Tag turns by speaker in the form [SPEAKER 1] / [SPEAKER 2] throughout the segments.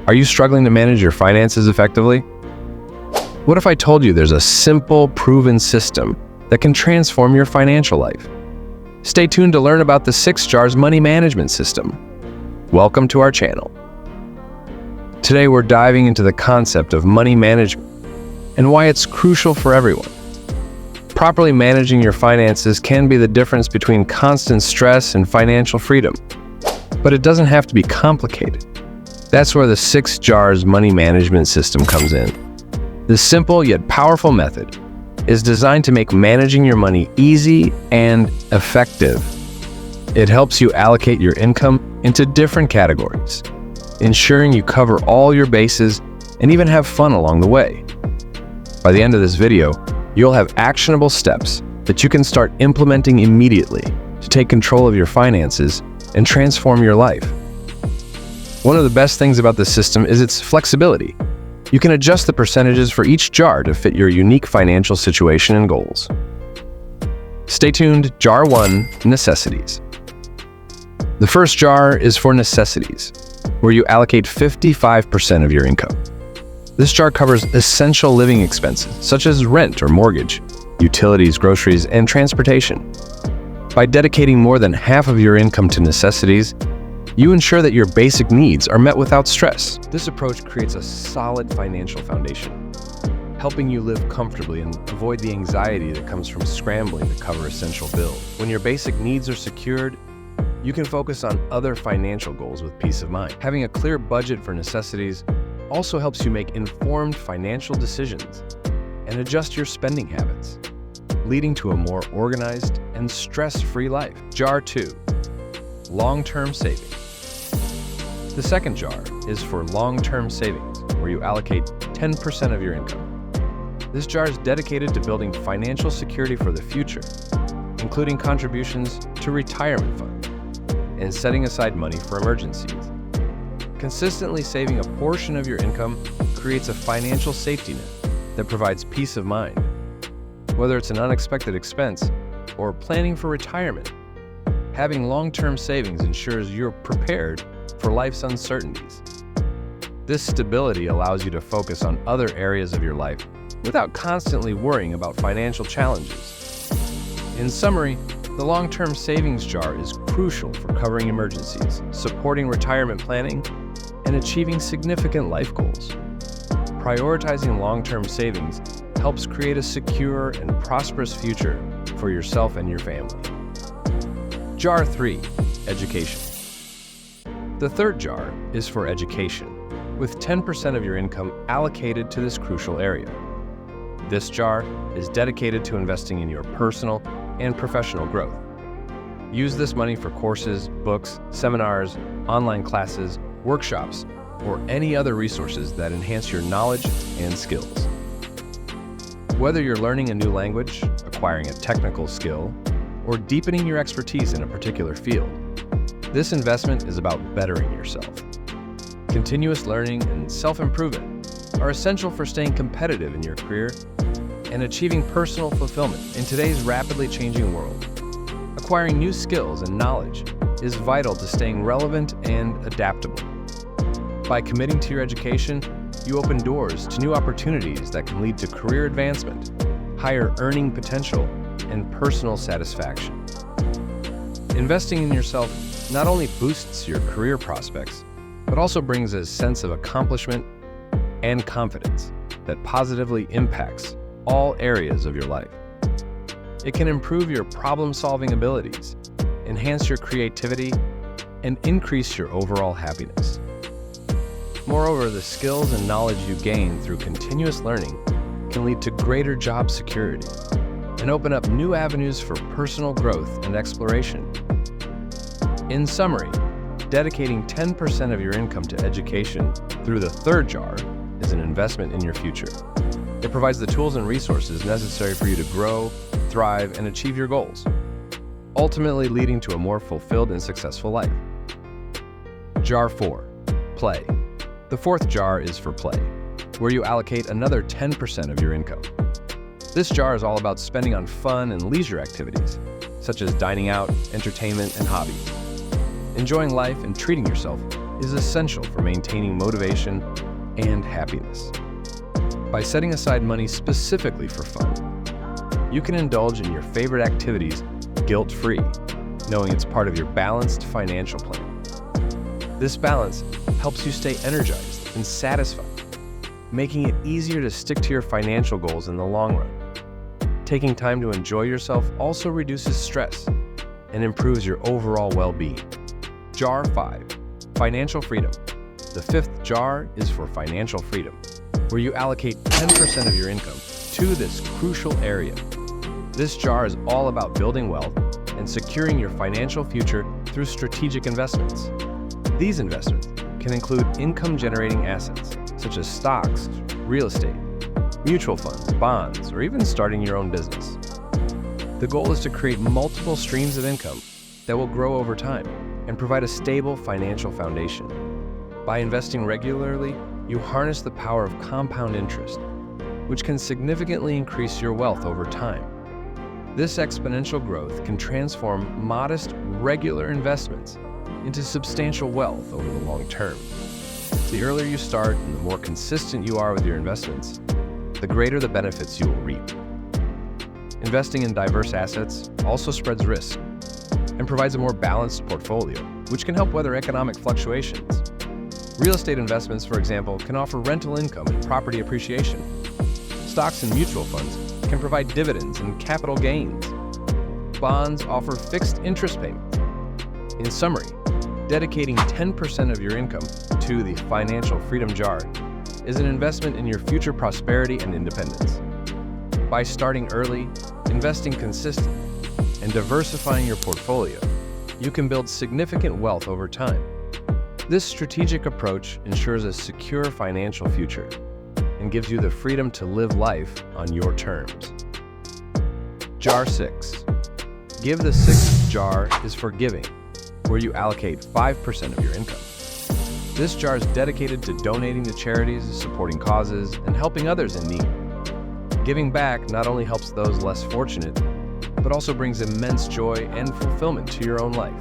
[SPEAKER 1] Are you struggling to manage your finances effectively? What if I told you there's a simple, proven system that can transform your financial life? Stay tuned to learn about the 6 Jars Money Management System. Welcome to our channel. Today we're diving into the concept of money management and why it's crucial for everyone. Properly managing your finances can be the difference between constant stress and financial freedom, but it doesn't have to be complicated. That's where the 6 Jars Money Management System comes in. This simple yet powerful method is designed to make managing your money easy and effective. It helps you allocate your income into different categories, ensuring you cover all your bases and even have fun along the way. By the end of this video, you'll have actionable steps that you can start implementing immediately to take control of your finances and transform your life. One of the best things about this system is its flexibility. You can adjust the percentages for each jar to fit your unique financial situation and goals. Stay tuned. Jar 1, Necessities. The first jar is for necessities, where you allocate 55% of your income. This jar covers essential living expenses, such as rent or mortgage, utilities, groceries, and transportation. By dedicating more than half of your income to necessities, you ensure that your basic needs are met without stress. This approach creates a solid financial foundation, helping you live comfortably and avoid the anxiety that comes from scrambling to cover essential bills. When your basic needs are secured, you can focus on other financial goals with peace of mind. Having a clear budget for necessities also helps you make informed financial decisions and adjust your spending habits, leading to a more organized and stress-free life. Jar 2, long-term savings. The second jar is for long-term savings, where you allocate 10% of your income. This jar is dedicated to building financial security for the future, including contributions to retirement funds and setting aside money for emergencies. Consistently saving a portion of your income creates a financial safety net that provides peace of mind. Whether it's an unexpected expense or planning for retirement, having long-term savings ensures you're prepared for life's uncertainties. This stability allows you to focus on other areas of your life without constantly worrying about financial challenges. In summary, the long-term savings jar is crucial for covering emergencies, supporting retirement planning, and achieving significant life goals. Prioritizing long-term savings helps create a secure and prosperous future for yourself and your family. Jar 3, education. The third jar is for education, with 10% of your income allocated to this crucial area. This jar is dedicated to investing in your personal and professional growth. Use this money for courses, books, seminars, online classes, workshops, or any other resources that enhance your knowledge and skills. Whether you're learning a new language, acquiring a technical skill, or deepening your expertise in a particular field, this investment is about bettering yourself. Continuous learning and self-improvement are essential for staying competitive in your career and achieving personal fulfillment in today's rapidly changing world. Acquiring new skills and knowledge is vital to staying relevant and adaptable. By committing to your education, you open doors to new opportunities that can lead to career advancement, higher earning potential, and personal satisfaction. Investing in yourself not only boosts your career prospects, but also brings a sense of accomplishment and confidence that positively impacts all areas of your life. It can improve your problem-solving abilities, enhance your creativity, and increase your overall happiness. Moreover, the skills and knowledge you gain through continuous learning can lead to greater job security and open up new avenues for personal growth and exploration. In summary, dedicating 10% of your income to education through the third jar is an investment in your future. It provides the tools and resources necessary for you to grow, thrive, and achieve your goals, ultimately leading to a more fulfilled and successful life. Jar 4, play. The fourth jar is for play, where you allocate another 10% of your income. This jar is all about spending on fun and leisure activities, such as dining out, entertainment, and hobbies. Enjoying life and treating yourself is essential for maintaining motivation and happiness. By setting aside money specifically for fun, you can indulge in your favorite activities guilt-free, knowing it's part of your balanced financial plan. This balance helps you stay energized and satisfied, making it easier to stick to your financial goals in the long run. Taking time to enjoy yourself also reduces stress and improves your overall well-being. Jar 5, Financial Freedom. The fifth jar is for financial freedom, where you allocate 10% of your income to this crucial area. This jar is all about building wealth and securing your financial future through strategic investments. These investments can include income-generating assets, such as stocks, real estate, mutual funds, bonds, or even starting your own business. The goal is to create multiple streams of income that will grow over time and provide a stable financial foundation. By investing regularly, you harness the power of compound interest, which can significantly increase your wealth over time. This exponential growth can transform modest, regular investments into substantial wealth over the long term. The earlier you start and the more consistent you are with your investments, the greater the benefits you will reap. Investing in diverse assets also spreads risk and provides a more balanced portfolio, which can help weather economic fluctuations. Real estate investments, for example, can offer rental income and property appreciation. Stocks and mutual funds can provide dividends and capital gains. Bonds offer fixed interest payments. In summary, dedicating 10% of your income to the financial freedom jar is an investment in your future prosperity and independence. By starting early, investing consistently, and diversifying your portfolio, you can build significant wealth over time. This strategic approach ensures a secure financial future and gives you the freedom to live life on your terms. Jar 6. Give the sixth jar is for giving, where you allocate 5% of your income. This jar is dedicated to donating to charities, supporting causes, and helping others in need. Giving back not only helps those less fortunate, but also brings immense joy and fulfillment to your own life.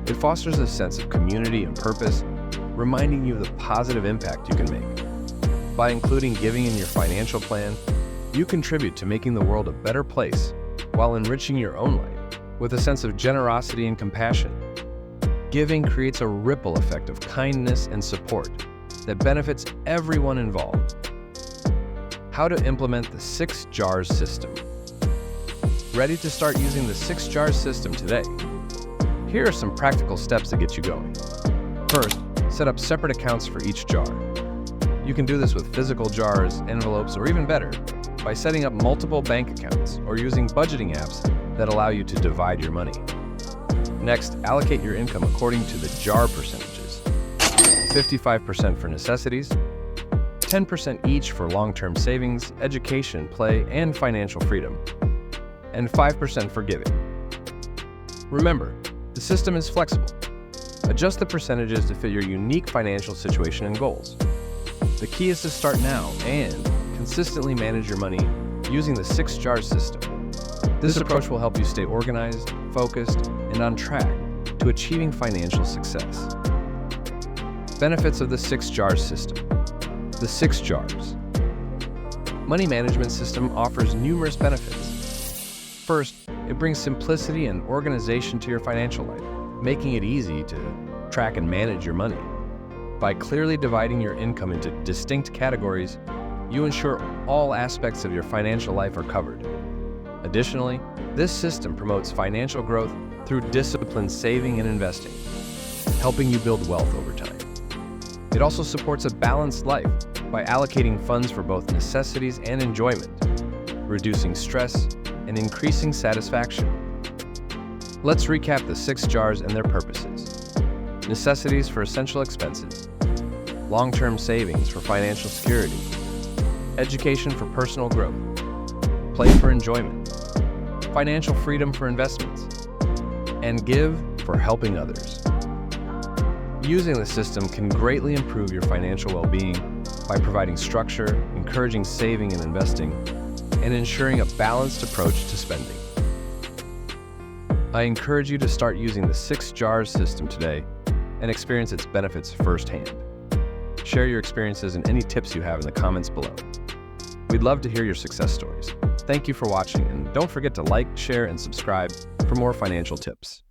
[SPEAKER 1] It fosters a sense of community and purpose, reminding you of the positive impact you can make. By including giving in your financial plan, you contribute to making the world a better place while enriching your own life with a sense of generosity and compassion. Giving creates a ripple effect of kindness and support that benefits everyone involved. How to implement the 6 jars system. Ready to start using the 6 jars system today? Here are some practical steps to get you going. First, set up separate accounts for each jar. You can do this with physical jars, envelopes, or even better, by setting up multiple bank accounts or using budgeting apps that allow you to divide your money. Next, allocate your income according to the jar percentages. 55% for necessities, 10% each for long-term savings, education, play, and financial freedom, and 5% for giving. Remember, the system is flexible. Adjust the percentages to fit your unique financial situation and goals. The key is to start now and consistently manage your money using the 6 jars system. This approach will help you stay organized, focused, and on track to achieving financial success. Benefits of the 6 jars system. The 6 jars. Money management system offers numerous benefits. First, it brings simplicity and organization to your financial life, making it easy to track and manage your money. By clearly dividing your income into distinct categories, you ensure all aspects of your financial life are covered. Additionally, this system promotes financial growth through disciplined saving and investing, helping you build wealth over time. It also supports a balanced life by allocating funds for both necessities and enjoyment, reducing stress and increasing satisfaction. Let's recap the 6 jars and their purposes. Necessities for essential expenses, long-term savings for financial security, education for personal growth, play for enjoyment, financial freedom for investments, and give for helping others. Using the system can greatly improve your financial well-being by providing structure, encouraging saving and investing, and ensuring a balanced approach to spending. I encourage you to start using the 6 jars system today and experience its benefits firsthand. Share your experiences and any tips you have in the comments below. We'd love to hear your success stories. Thank you for watching, and don't forget to like, share, and subscribe for more financial tips.